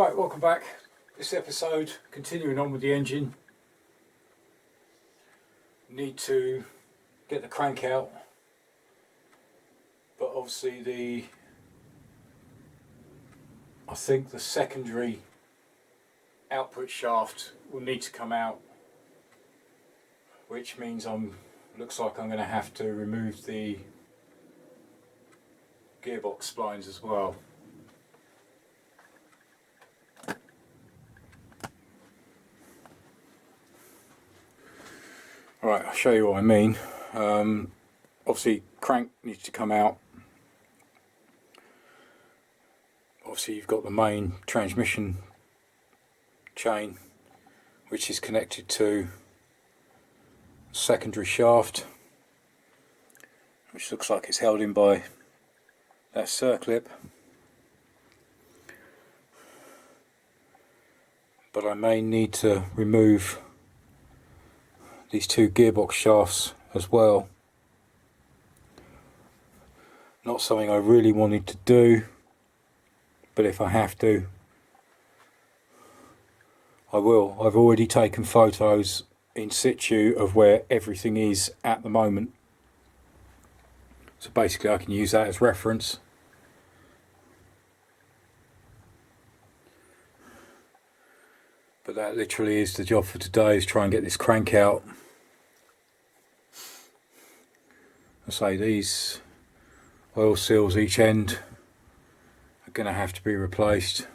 Right, welcome back. This episode, continuing on with the engine. Need to get the crank out, but obviously I think the secondary output shaft will need to come out, which means looks like I'm going to have to remove the gearbox splines as well. Right, I'll show you what I mean. Obviously crank needs to come out. Obviously you've got the main transmission chain which is connected to secondary shaft, which looks like it's held in by that circlip. But I may need to remove these two gearbox shafts as well. Not something I really wanted to do, but if I have to, I will. I've already taken photos in situ of where everything is at the moment, so basically I can use that as reference. But that literally is the job for today, is try and get this crank out. I say these oil seals each end are going to have to be replaced.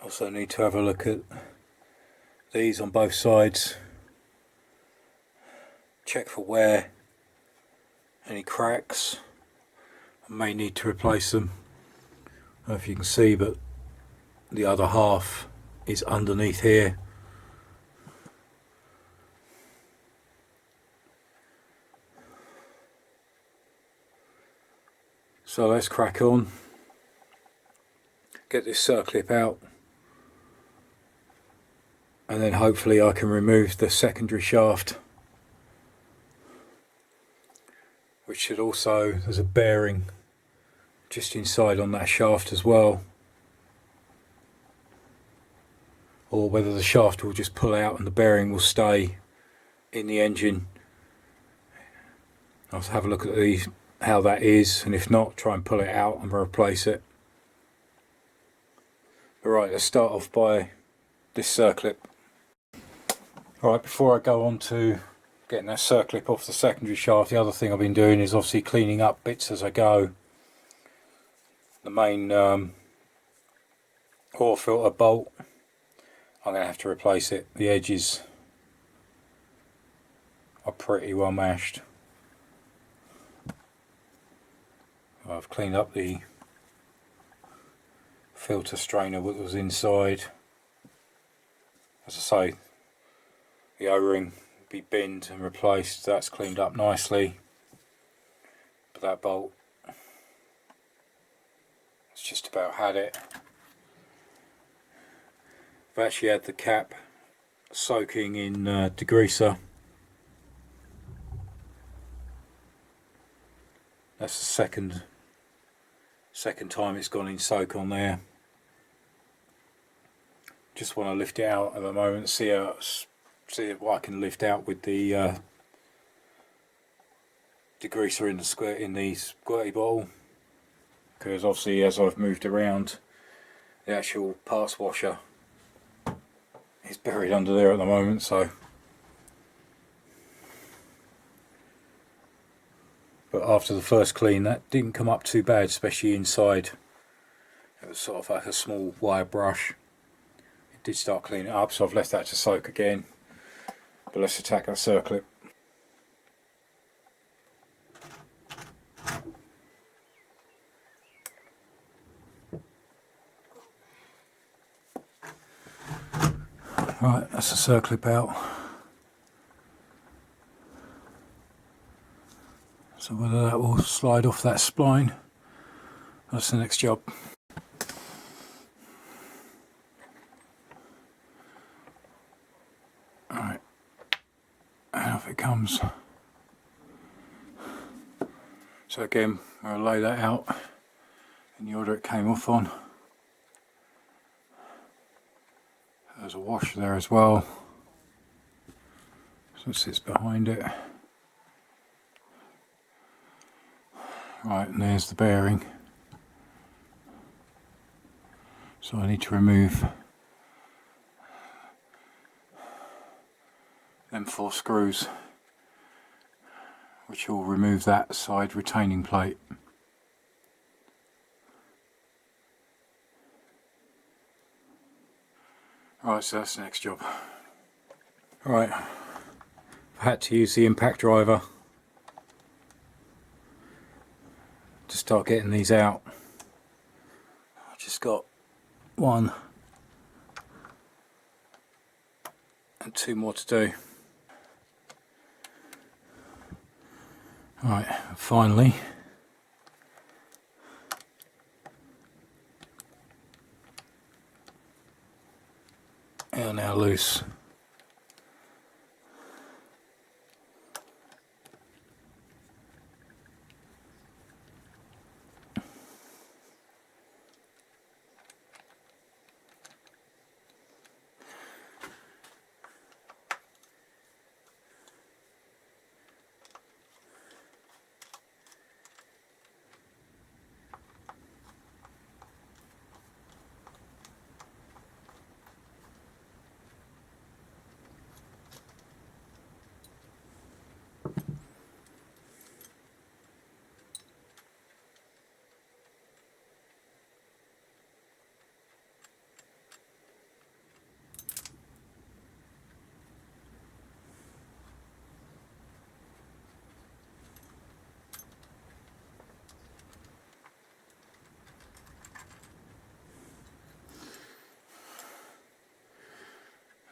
Also need to have a look at these on both sides, check for wear, any cracks. I may need to replace them. I don't know if you can see, but the other half is underneath here. So let's crack on, get this circlip out, and then hopefully I can remove the secondary shaft, which should also, there's a bearing just inside on that shaft as well, or whether the shaft will just pull out and the bearing will stay in the engine. I'll have a look at these, how that is, and if not, try and pull it out and replace it. Alright, let's start off by this circlip. Alright, before I go on to getting that circlip off the secondary shaft, the other thing I've been doing is obviously cleaning up bits as I go. The main oil filter bolt, I'm going to have to replace it. The edges are pretty well mashed. I've cleaned up the filter strainer that was inside. As I say, the O-ring be binned and replaced. That's cleaned up nicely, but that bolt, it's just about had it. I've actually had the cap soaking in degreaser. That's the second time it's gone in soak on there. Just want to lift it out at the moment, see what I can lift out with the degreaser in the squirty bottle, because obviously as I've moved around, the actual parts washer is buried under there at the moment. So, but after the first clean, that didn't come up too bad, especially inside. It was sort of like a small wire brush. It did start cleaning up, so I've left that to soak again. But let's attack that circlip. Right, that's the circlip out. So whether that will slide off that spline, that's the next job. comes. So again, I'll lay that out in the order it came off on. There's a washer there as well, so it sits behind it. Right, and there's the bearing. So I need to remove them 4 screws, which will remove that side retaining plate. Right, so that's the next job. Right, I had to use the impact driver to start getting these out. I've just got 1 and 2 more to do. Right, finally they are now loose.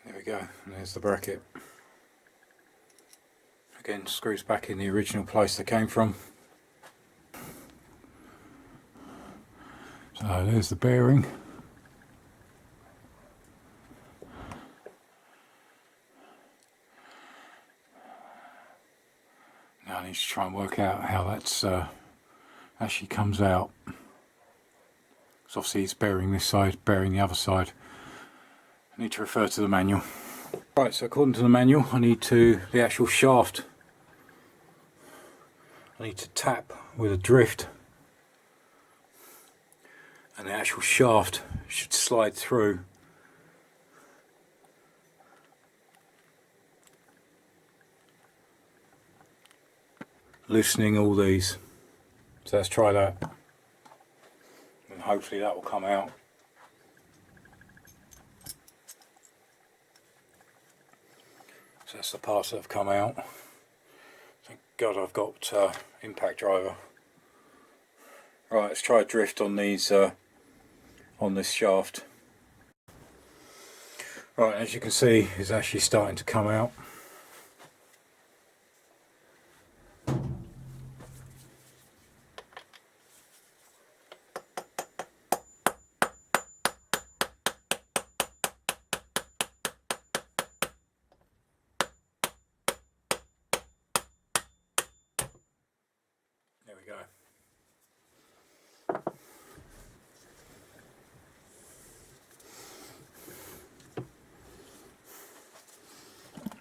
There we go, and there's the bracket. Again, screws back in the original place they came from. So there's the bearing. Now I need to try and work out how that's actually comes out. So obviously it's bearing this side, bearing the other side. I need to refer to the manual. Right, so according to the manual, I need the actual shaft. I need to tap with a drift, and the actual shaft should slide through. Loosening all these. So let's try that, and hopefully that will come out. So that's the parts that have come out. Thank God I've got impact driver. Right, let's try a drift on these on this shaft. Right, as you can see, it's actually starting to come out. There we go.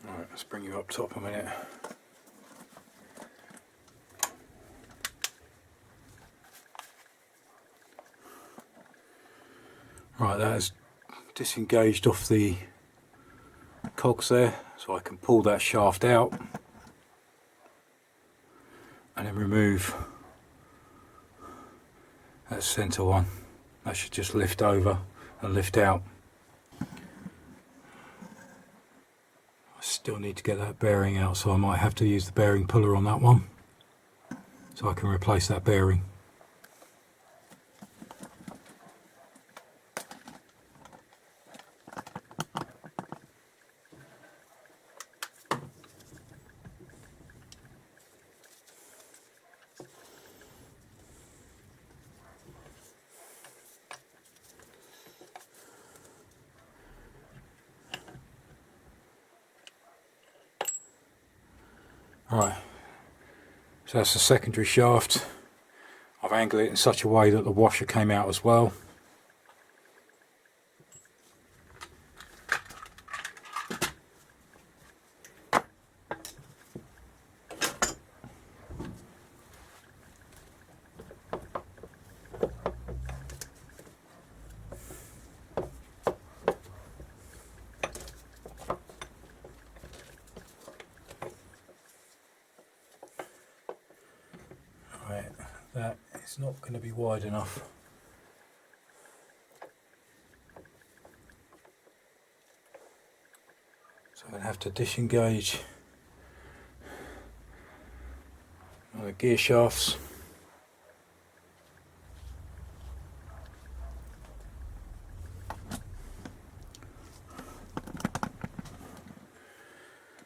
Alright, let's bring you up top a minute. Right, that is disengaged off the cogs there, so I can pull that shaft out and then remove that centre one. That should just lift over and lift out. I still need to get that bearing out, so I might have to use the bearing puller on that one so I can replace that bearing. Right, so that's the secondary shaft. I've angled it in such a way that the washer came out as well. Right, that is not going to be wide enough. So I'm going to have to disengage the gear shafts.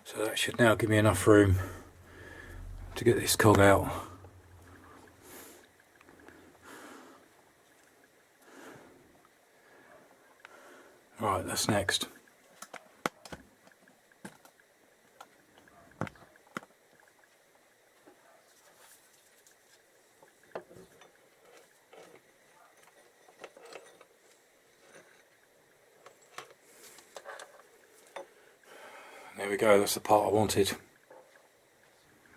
So that should now give me enough room to get this cog out. Right, that's next. There we go, that's the part I wanted.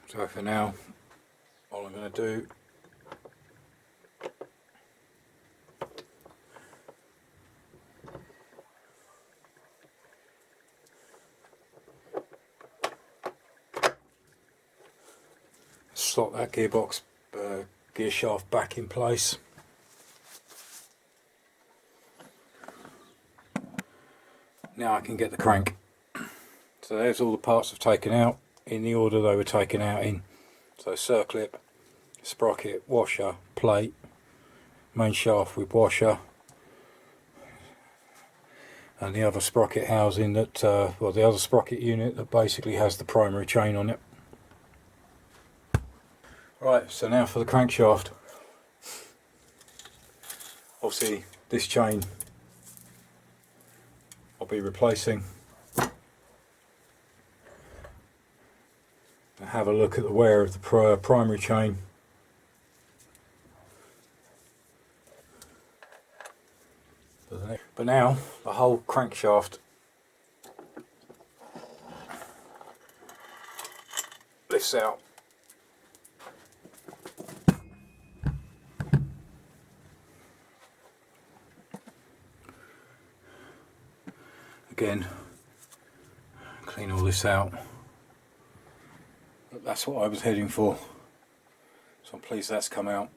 So for now, all I'm going to do is slot that gearbox gear shaft back in place. Now I can get the crank. So there's all the parts I've taken out in the order they were taken out in. So circlip, sprocket, washer, plate, main shaft with washer, and the other sprocket housing that, well, the other sprocket unit that basically has the primary chain on it. Right, so now for the crankshaft. Obviously this chain I'll be replacing. Have a look at the wear of the primary chain. But now the whole crankshaft lifts out. Again, clean all this out. But that's what I was heading for, so I'm pleased that's come out.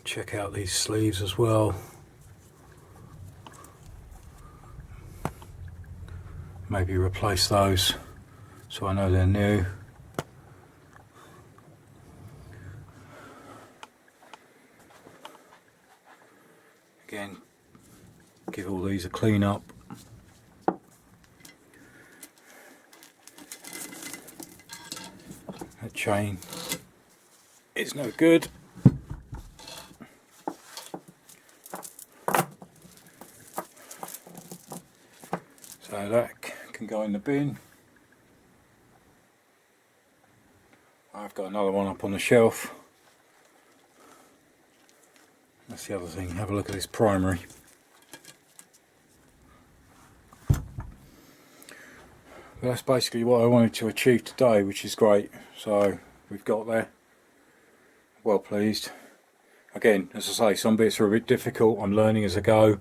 Check out these sleeves as well. Maybe replace those so I know they're new. Again, give all these a clean up. That chain is no good. So that can go in the bin. I've got another one up on the shelf. That's the other thing, have a look at this primary. But that's basically what I wanted to achieve today, which is great. So we've got there. Well pleased. Again, as I say, some bits are a bit difficult. I'm learning as I go.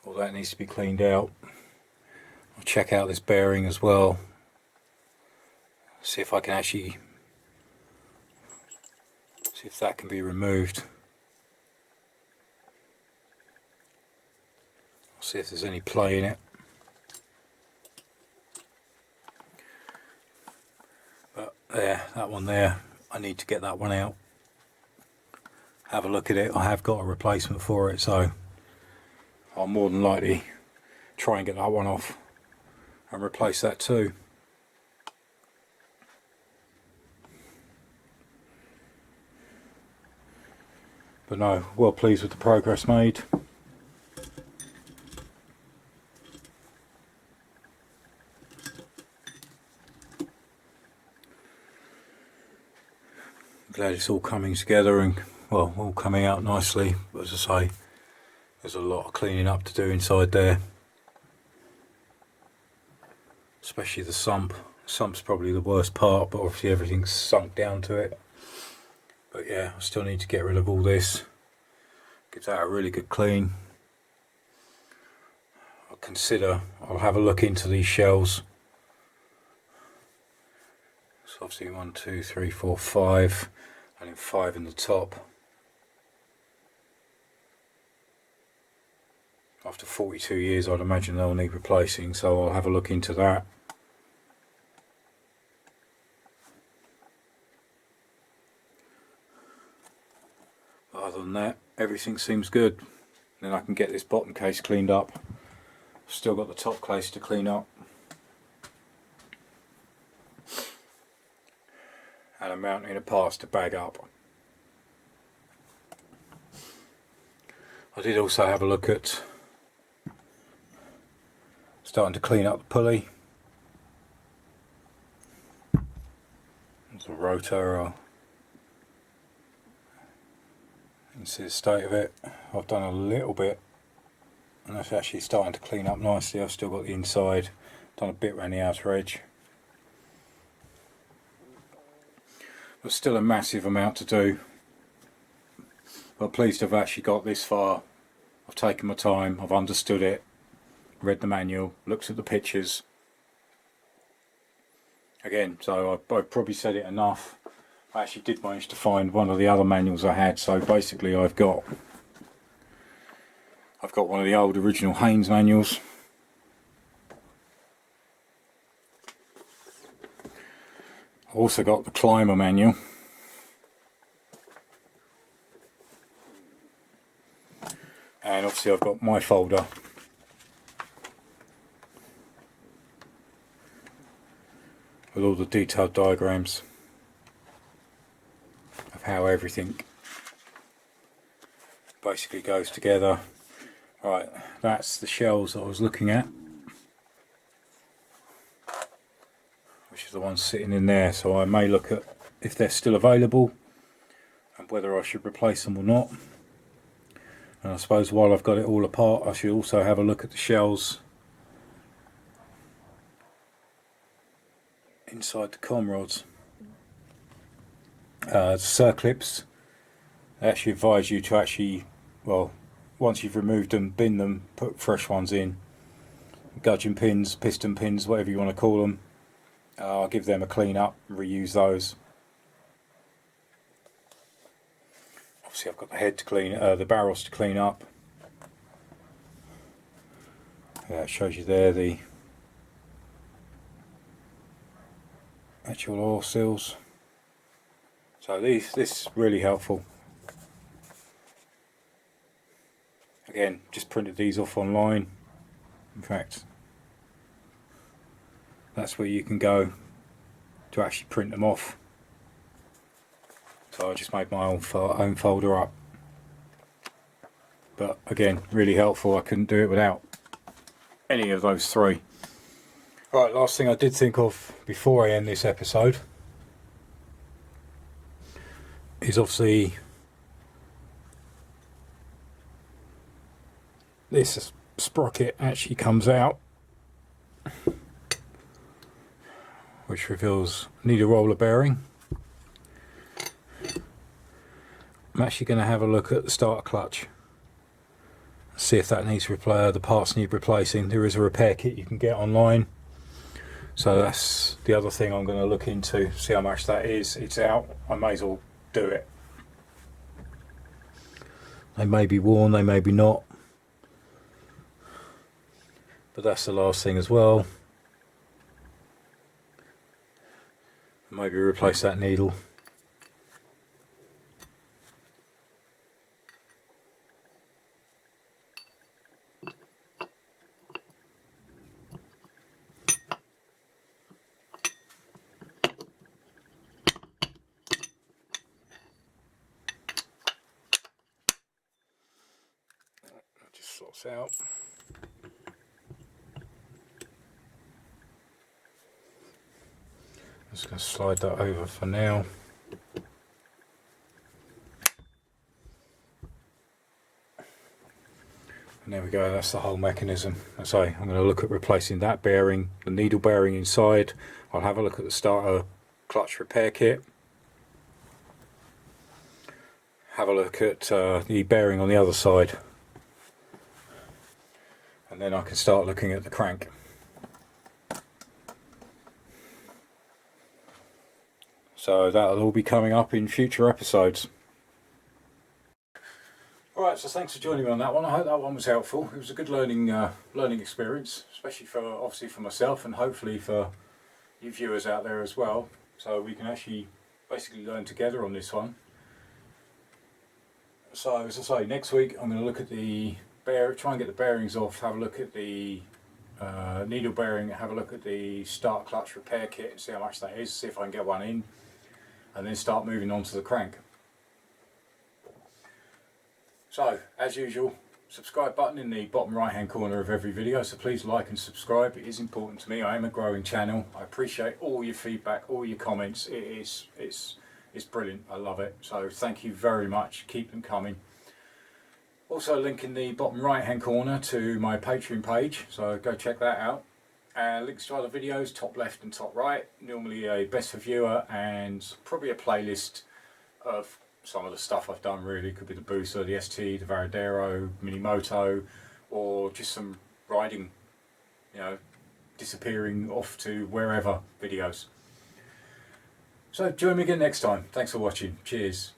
All that needs to be cleaned out. I'll check out this bearing as well. See if I can actually see if that can be removed. I'll see if there's any play in it. But there, that one there, I need to get that one out. Have a look at it. I have got a replacement for it, so I'll more than likely try and get that one off and replace that too. But no, well pleased with the progress made. Glad it's all coming together and, well, all coming out nicely. But as I say, there's a lot of cleaning up to do inside there, especially the sump. Sump's probably the worst part, but obviously everything's sunk down to it. But yeah, I still need to get rid of all this, give that a really good clean. I'll have a look into these shells. So obviously 1, 2, 3, 4, 5, and then 5 in the top. After 42 years, I'd imagine they'll need replacing, so I'll have a look into that. But other than that, everything seems good. Then I can get this bottom case cleaned up. Still got the top case to clean up. And a mountain of parts to bag up. I did also have a look at starting to clean up the pulley. There's a rotor. You can see the state of it. I've done a little bit, and that's actually starting to clean up nicely. I've still got the inside, done a bit around the outer edge. But still a massive amount to do. But pleased to have actually got this far. I've taken my time, I've understood it, read the manual, looked at the pictures. Again, so I've probably said it enough. I actually did manage to find one of the other manuals I had, so basically I've got one of the old original Haynes manuals. I've also got the Climber manual. And obviously I've got my folder. With all the detailed diagrams of how everything basically goes together. Right, that's the shells that I was looking at, which is the ones sitting in there, so I may look at if they're still available and whether I should replace them or not. And I suppose while I've got it all apart, I should also have a look at the shells inside the com rods. Circlips, they actually advise you to actually, well, once you've removed them, bin them, put fresh ones in. Gudgeon pins, piston pins, whatever you want to call them. I'll give them a clean up and reuse those. Obviously I've got the head to clean, the barrels to clean up. It shows you there the actual oil seals. So this is really helpful. Again, just printed these off online. In fact, that's where you can go to actually print them off. So I just made my own folder up. But again, really helpful. I couldn't do it without any of those three. Right, last thing I did think of before I end this episode is obviously this sprocket actually comes out, which reveals need a roller bearing. I'm actually going to have a look at the starter clutch, see if that needs the parts need replacing. There is a repair kit you can get online, so that's the other thing I'm going to look into, see how much that is. It's out, I may as well do it. They may be worn, they may be not, but that's the last thing as well. Maybe replace that needle. bolts out. I'm just going to slide that over for now. And there we go, that's the whole mechanism. As I say, I'm going to look at replacing that bearing, the needle bearing inside. I'll have a look at the starter clutch repair kit. Have a look at the bearing on the other side. And then I can start looking at the crank. So that'll all be coming up in future episodes. Alright, so thanks for joining me on that one. I hope that one was helpful. It was a good learning experience, especially obviously for myself and hopefully for you viewers out there as well. So we can actually basically learn together on this one. So as I say, next week I'm going to look at the try and get the bearings off, have a look at the needle bearing, have a look at the start clutch repair kit and see how much that is, see if I can get one in, and then start moving on to the crank. So as usual, subscribe button in the bottom right hand corner of every video, so please like and subscribe. It is important to me. I am a growing channel. I appreciate all your feedback, all your comments. It's brilliant. I love it. So thank you very much. Keep them coming. Also, link in the bottom right hand corner to my Patreon page, so go check that out. Links to other videos, top left and top right. Normally a best for viewer and probably a playlist of some of the stuff I've done. Really, could be the Booster, the ST, the Varadero, Mini Moto, or just some riding, you know, disappearing off to wherever videos. So join me again next time. Thanks for watching. Cheers.